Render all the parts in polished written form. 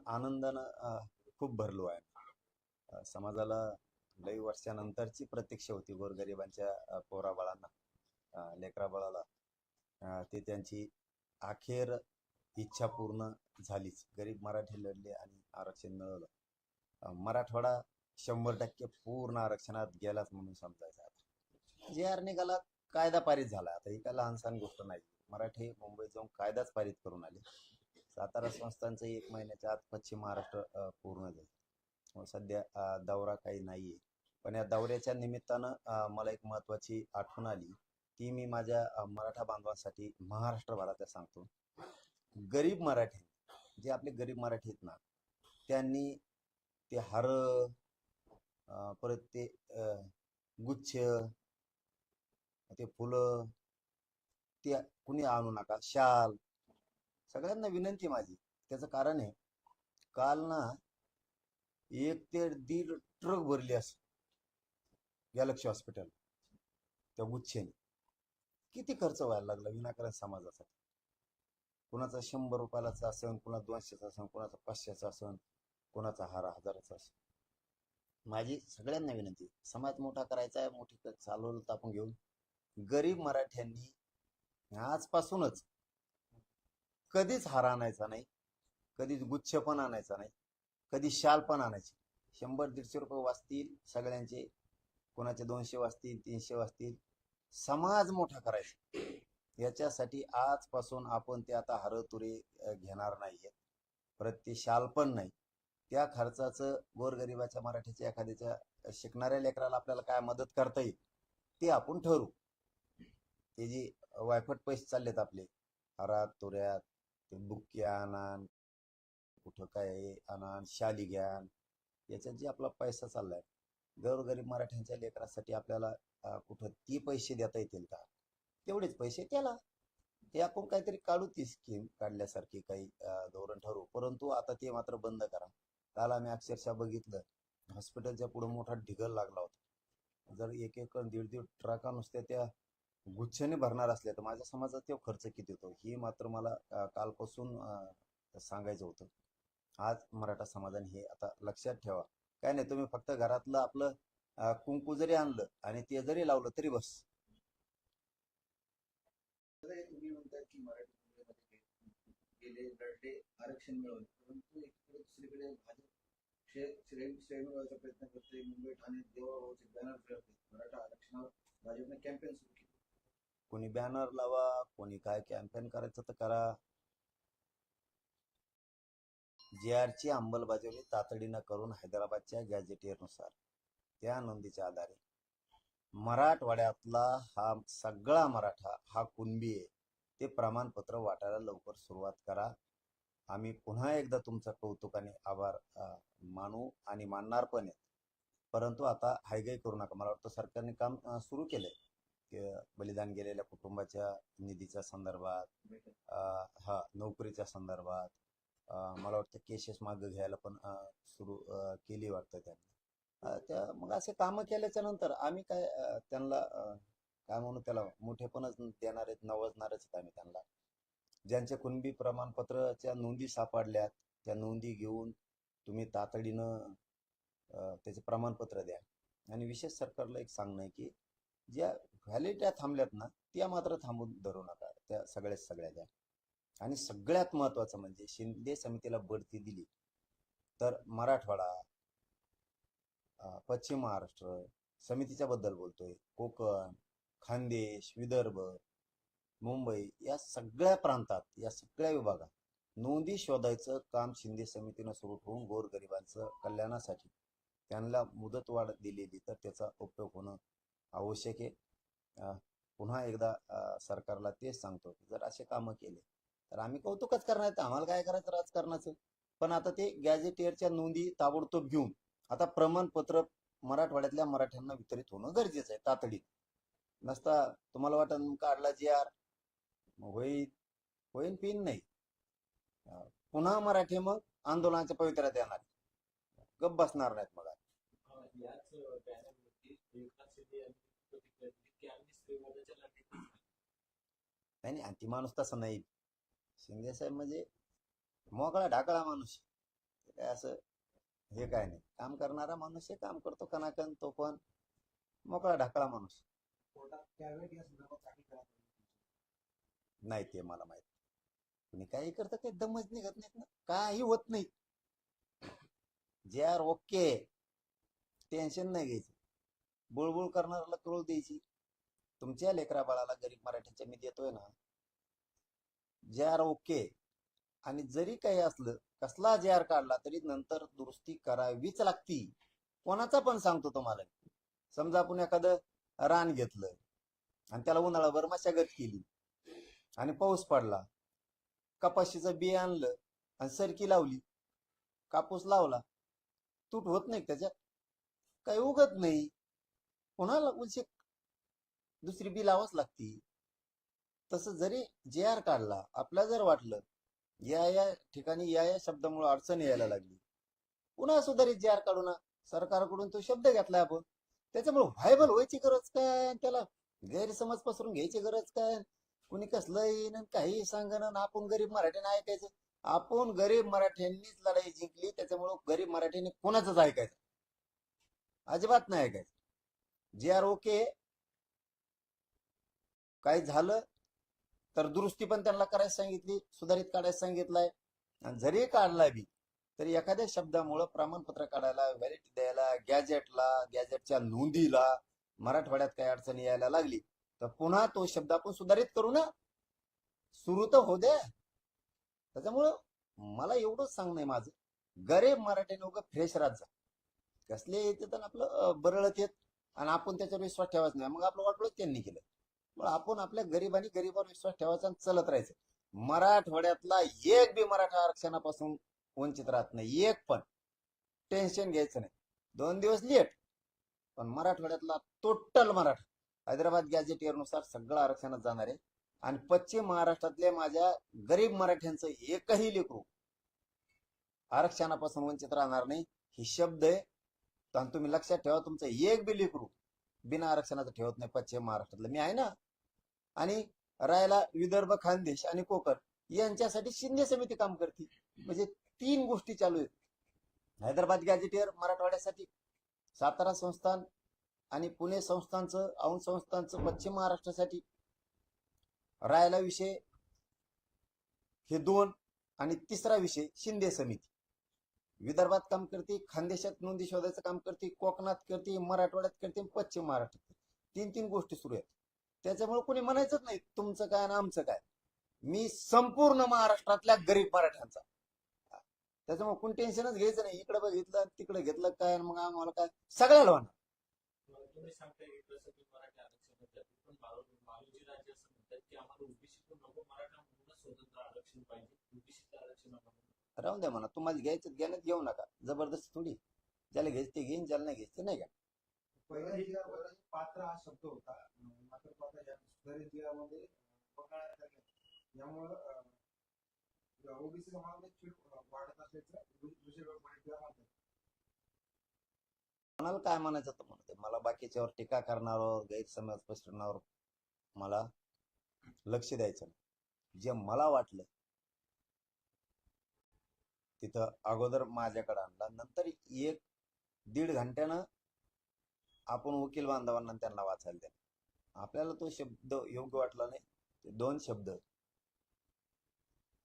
आनंदानं खूप भरलो आहे. समाजाला लई वर्षानंतरची प्रतीक्षा होती गोरगरिबांच्या पोराबाळांना, लेकराबाळाला. ते त्यांची अखेर इच्छा पूर्ण झालीच. गरीब मराठी लढले आणि आरक्षण मिळवलं. मराठवाडा 100% पूर्ण आरक्षणात गेलाच म्हणून समजायचं. आता जे आर निघाला, कायदा पारित झाला. आता ही काय लहान सहान गोष्ट नाही. मराठी मुंबईत जाऊन कायदाच पारित करून आले. सातारा संस्थांचं 1 महिन्याच्या आत पश्चिम महाराष्ट्र पूर्ण जाईल. सध्या दौरा काही नाहीये, पण या दौऱ्याच्या निमित्तानं मला एक महत्वाची आठवण आली. ती मी माझ्या मराठा बांधवांसाठी महाराष्ट्रभरात सांगतो. गरीब मराठी, जे आपले गरीब मराठी आहेत ना, त्यांनी ते हार, परत ते गुच्छ, ते फुलं, ते कुणी आणू नका. शाल, सगळ्यांना विनंती माझी. त्याचं कारण आहे, काल ना 1 ते 1.5 ट्रक भरली असं गॅलेक्सी हॉस्पिटल त्या गुच्छेने. किती खर्च व्हायला लागला विनाकारण समाजासाठी. कुणाचा 100 रुपयाचा असन, कुणा 200चा असन, कुणाचा 500चा असन, कुणाचा 1000चा असन. माझी सगळ्यांना विनंती, समाज मोठा करायचा आहे, मोठी चालवलं तर आपण घेऊन. गरीब मराठ्यांनी आजपासूनच कधीच हार आणायचा नाही, कधीच गुच्छ पण आणायचा नाही, कधी शाल पण आणायची. 100-150 रुपये वाचतील सगळ्यांचे, कोणाचे 200 वाचतील, 300 वाचतील. समाज मोठा करायचा, याच्यासाठी आजपासून आपण ते आता हरतुरे घेणार नाहीये. परत ते शाल पण नाही. त्या खर्चाचं गोरगरिबाच्या मराठीच्या एखाद्याच्या शिकणाऱ्या लेकराला आपल्याला काय मदत करता येईल ते आपण ठरवू. ते जे वायफट पैसे चाललेत आपले हरात तुऱ्यात, ते बुक्की आणान, कुठं काय आणान, शाली घ्यान, याच्यात जे आपला पैसा चाललाय गोरगरीब मराठ्यांच्या लेकरासाठी, आपल्याला कुठं ती पैसे देता येतील का? तेवढेच पैसे त्याला, ते आपण काहीतरी काढू, ती स्कीम काढल्यासारखी काही धोरण ठरवू. परंतु आता ते मात्र बंद करा. काल आम्ही अक्षरशः बघितलं, हॉस्पिटलच्या पुढे मोठा ढिगल लागला होता. जर 1-1 आणि 1.5 ट्रका नुसत्या त्या गुच्छेने भरणार असल्या तर माझ्या समाजात तो खर्च किती होतो, ही मात्र मला कालपासून सांगायचं होतं. आज मराठा समाजाने हे आता लक्षात ठेवा. काय नाही, तुम्ही फक्त घरातलं आपलं कुंकू जरी आणलं आणि ते जरी लावलं तरी बस. तुम्ही म्हणताय की मराठी मुंबईमध्ये गेले, लढले, आरक्षण मिळवले, परंतु एकीकडे दुसरीकडे भाजप श्रेय मिळवायचा प्रयत्न करते. मुंबई ठाणे देवाभाऊचे बॅनर फिरवते. मराठा आरक्षणावर भाजपने कॅम्पेन सुरू केले. कोणी बॅनर लावा, कोणी काय कॅम्पेन करायचं तर करा. JR ची अंमलबजावणी तातडीनं करून हैदराबादच्या गॅझेटियरनुसार त्या नोंदीच्या आधारे मराठवाड्यातला हा सगळा मराठा हा कुणबी आहे, ते प्रमाणपत्र वाटायला लवकर सुरुवात करा. आम्ही पुन्हा एकदा तुमचं कौतुकाने आभार मानू आणि मानणार पण आहे. परंतु आता हायगाई करू नका. मला वाटतं सरकारने काम सुरू केलंय, बलिदान गेलेल्या कुटुंबाच्या निधीच्या संदर्भात, हा नोकरीच्या संदर्भात. मला वाटतं केसेस मागे घ्यायला पण सुरू केली वाटतं त्यांनी. त्या मग असे कामं केल्याच्या नंतर आम्ही काय त्यांना काय म्हणू, त्याला मोठेपणच देणार आहेत, नवजणारच आहेत आम्ही त्यांना. ज्यांच्या कुणबी प्रमाणपत्राच्या नोंदी सापडल्यात त्या नोंदी घेऊन तुम्ही तातडीनं त्याचे प्रमाणपत्र द्या. आणि विशेष सरकारला एक सांगणं आहे की ज्या व्हॅलिडिटी थांबल्यात ना, त्या मात्र थांबून धरू नका, त्या सगळ्या द्या. आणि सगळ्यात महत्वाचं म्हणजे शिंदे समितीला बढती दिली तर मराठवाडा, पश्चिम महाराष्ट्र समितीच्या बद्दल बोलतोय, कोकण, खानदेश, विदर्भ, मुंबई, या सगळ्या प्रांतात, या सगळ्या विभागात नोंदी शोधायचं काम शिंदे समितीनं सुरू ठेवून गोरगरिबांचं कल्याणासाठी त्यांना मुदतवाढ दिलेली तर त्याचा उपयोग होणं आवश्यक आहे. पुन्हा एकदा सरकारला तेच सांगतो की जर असे कामं केले तर आम्ही कौतुकच करणार. आम्हाला काय करायचं राजकारणाचं. पण आता ते गॅझेटियरच्या नोंदी ताबडतोब घेऊन आता प्रमाणपत्र मराठवाड्यातल्या मराठ्यांना वितरित होणं गरजेचं आहे तातडीत. नसता तुम्हाला वाटत काढला JR होईल होईल पिन नाही, पुन्हा मराठी मग आंदोलनाच्या पवित्र्यात येणार, गप बसणार नाहीत. मग नाही, आणि ती माणूस तसा नाही. शिंदे साहेब म्हणजे मोकळा ढाकळा माणूस. काय असं हे काय नाही. काम करणारा माणूस हे काम करतो कणाकण, तो पण मोकळा ढाकळा माणूस. कोर्टात त्यावेळी या संदर्भात दाखल करा. नाही ते मला माहित. तुम्ही काही करता काही दमच निघत नाहीत ना, काही होत नाही. जे आर ओके, टेन्शन नाही घ्यायचं. बुळबुळ करणाऱ्याला कळू द्यायची. तुमच्या लेकरा बाळाला गरीब मराठ्यांच्या मी देतोय ना, जे आर ओके. आणि जरी काही असलं, कसला जे आर काढला तरी नंतर दुरुस्ती करावीच लागती. कोणाचा पण सांगतो तुम्हाला. समजा आपण एखादं रान घेतलं आणि त्याला उन्हाळाभर मशागत केली आणि पाऊस पडला, कपाशीचं बी आणलं आणि सरकी लावली, कापूस लावला, तूट होत नाही त्याच्यात, काही उगत नाही. पुन्हा उलशी दुसरी बी लावाच लागती. तसं जरी जे आर काढला, आपल्या जर वाटलं या ठिकाणी या शब्दामुळे अडचण यायला लागली, पुन्हा सुधारित जे आर काढू ना. सरकारकडून तो शब्द घेतलाय आपण, त्याच्यामुळे व्हायबल व्हायची गरज काय, त्याला गैरसमज पसरून घ्यायची गरज काय. कुणी कसलं येईन काही सांगणं, आपण गरीब मराठ्यांना ऐकायचं. आपण गरीब मराठ्यांनीच लढाई जिंकली, त्याच्यामुळं गरीब मराठ्यांनी कोणाचंच ऐकायचं अजिबात नाही ऐकायचं. जे आर ओके, काही झालं तर दुरुस्ती पण त्यांना करायला सांगितली, सुधारित काढायला सांगितलंय. आणि जरी काढला बी तरी एखाद्या शब्दामुळं प्रमाणपत्र काढायला, व्हॅलिडिटी द्यायला, गॅजेटला, गॅजेटच्या नोंदीला मराठवाड्यात काही अडचणी यायला लागली तर पुन्हा तो शब्द आपण सुधारित करू ना. सुरू तर हो द्या. त्याच्यामुळं मला एवढंच सांगणं आहे माझं, गरीब मराठ्याने उगा फ्रेश राहत जा. कसले येते तर आपलं बरळत येत आणि आपण त्याच्यावर विश्वास ठेवायचा नाही. मग आपलं वाटलं त्यांनी केलं. मग आपण आपल्या गरीबांनी गरीबावर विश्वास ठेवायचा आणि चालत राहायचं. मराठवाड्यातला एक बी मराठा आरक्षणापासून वंचित राहत नाही, एक पण. टेन्शन घ्यायचं नाही. 2 दिवस लेट, पण मराठवाड्यातला टोटल मराठा हैदराबाद गॅजेटियरनुसार सगळं आरक्षणात जाणार आहे. आणि पश्चिम महाराष्ट्रातल्या माझ्या गरीब मराठ्यांचं एकही लेकरू आरक्षणापासून वंचित राहणार नाही. ही शब्द आहे. आणि तुम्ही लक्षात ठेवा, तुमचं एक बी लेकरू बिना आरक्षणाचं ठेवत नाही पश्चिम महाराष्ट्रातलं. मी आहे ना. आणि राहायला विदर्भ, खानदेश आणि कोकण यांच्यासाठी शिंदे समिती काम करते. म्हणजे 3 गोष्टी चालू आहेत. हैदराबाद गॅजेटियर मराठवाड्यासाठी, सातारा संस्थान आणि पुणे संस्थानचं, औंध संस्थानचं पश्चिम महाराष्ट्रासाठी, राहायला विषय हे 2, आणि तिसरा विषय शिंदे समिती. विदर्भात काम करते, खानदेशात नोंदी शोधायचं काम करते, कोकणात करते, मराठवाड्यात करते, पश्चिम महाराष्ट्रात. 3 गोष्टी सुरू आहेत. त्याच्यामुळे कोणी म्हणायचंच नाही तुमचं काय आणि आमचं काय. मी संपूर्ण महाराष्ट्रातल्या गरीब मराठ्यांचा. त्याच्यामुळे कोणी टेन्शनच घ्यायचं नाही. इकडे बघितलं तिकडे घेतलं काय, मग आम्हाला काय, सगळ्याला म्हणा. तुम्ही सांगताय की कसं की मराठी आरक्षण, पण बालूजी राजे असं म्हणतात की आम्हाला ओबीसी नको, मराठा म्हणूनच स्वतंत्र आरक्षण पाहिजे, ओबीसी आरक्षण राहून द्या म्हणा. तुम्हाला घ्यायचं घेण्यात घेऊ नका, जबरदस्ती थोडी. ज्याला घ्यायचं ते घेईन, ज्याला नाही घ्यायचं ते नाही घ्या. पहिल्या जिल्ह्यावर पात्र हा शब्द होता, मात्र आता या सुधारित जिल्ह्यामध्ये वगळण्यात आले. यामुळं ओबीसी समाजामध्ये चीड वाढत असल्याचं दुसरे लोक म्हणतात. कोणाला काय म्हणायचं तर म्हणते. मला बाकीच्यावर टीका करणाऱ्यावर, गैरसमज पसरवणाऱ्यावर मला लक्ष द्यायचं नाही. जे मला वाटलं तिथं अगोदर माझ्याकडे आणला, नंतर 1-1.5 घंट्यानं आपण वकील बांधवांना त्यांना वाचायला द्या. आपल्याला तो शब्द योग्य वाटला नाही. ते 2 शब्द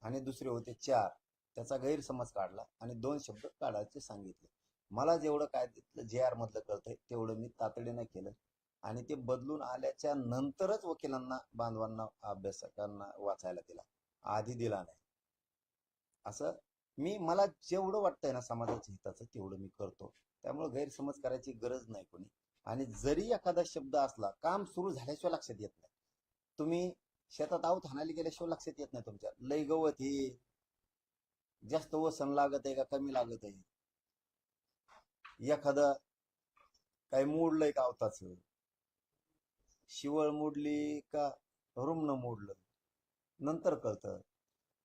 आणि दुसरे होते 4, त्याचा गैरसमज काढला आणि 2 शब्द काढायचे सांगितले. मला जेवढं काय जे आर मधलं कळतंय तेवढं मी तातडीनं केलं. आणि ते बदलून आल्याच्या नंतरच वकिलांना, बांधवांना, अभ्यासकांना वाचायला दिला, आधी दिला नाही. असं मला जेवढं वाटतंय ना समाजाच्या हिताचं तेवढं मी करतो. त्यामुळे गैरसमज करायची गरज नाही कोणी. आणि जरी एखादा शब्द असला, काम सुरू झाल्याशिवाय लक्षात येत नाही. तुम्ही शेतात आऊत हाणायला गेल्याशिवाय लक्षात येत नाही तुमच्या, लय गवत हे, जास्त वसन लागत आहे का कमी लागत आहे, एखादं काही मोडलंय का आवताचं, शिवळ मोडली का रुमणं मोडलं, नंतर कळतं.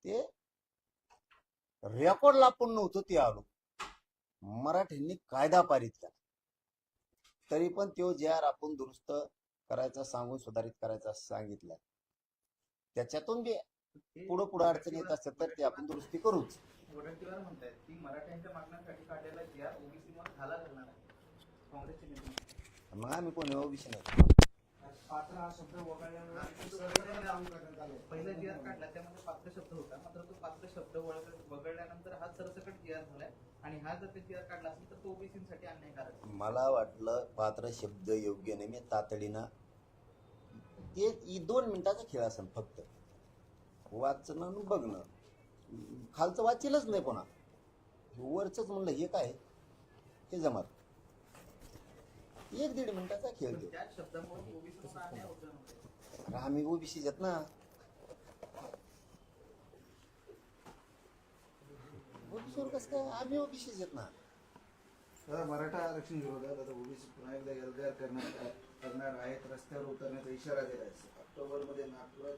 ते रेकॉर्डला आपण नव्हतं, ते आलो. मराठ्यांनी कायदा पारित केला तरी पण तो जे आर आपण दुरुस्त करायचा सांगून सुधारित करायचा सांगितलं. त्याच्यातून बी पुढं अडचण येत असेल तर ते आपण दुरुस्ती करूच. वडट्टीवार म्हणतायत की मराठ्यांच्या मागण्यांसाठी काढलेला जी आर ओबीसी मध्ये घाला घालणार आहे काँग्रेसचे नेते. मग आम्ही कोणी ओबीसी नाही. पात्र हा शब्द वगळल्यामुळे पहिला जी आर काढला त्यामध्ये पात्र शब्द होता, मात्र तो पात्र शब्द वगळल्यानंतर हा सरसकट जी आर झालाय आणि हा जर ते जी आर काढला असेल तर तो ओबीसीसाठी अन्यायकारक आहे. मला वाटलं पात्र शब्द योग्य नाही, मी तातडीनं ते 2 मिनिटाचा खेळ असेल फक्त, वाचणं आणि बघणं, खालचं वाचेलच नाही पुन्हा, वरच म्हणलं हे काय हे जमत, 1-1.5 मिनिटाचा खेळ पण देऊ. त्याच शब्दामुळे ओबीसी म्हणून अन्याय होतो ना. अरे आम्ही ओबीसी आहेत ना, ओबीसीवर कसं काय, आम्ही ओबीसी आहेत ना. मराठा आरक्षण विरोधात आता ओबीसी पुन्हा एकदा एल्गार करणार आहेत, रस्त्यावर उतरण्याचा इशारा दिलाय. ऑक्टोबरमध्ये नागपुरात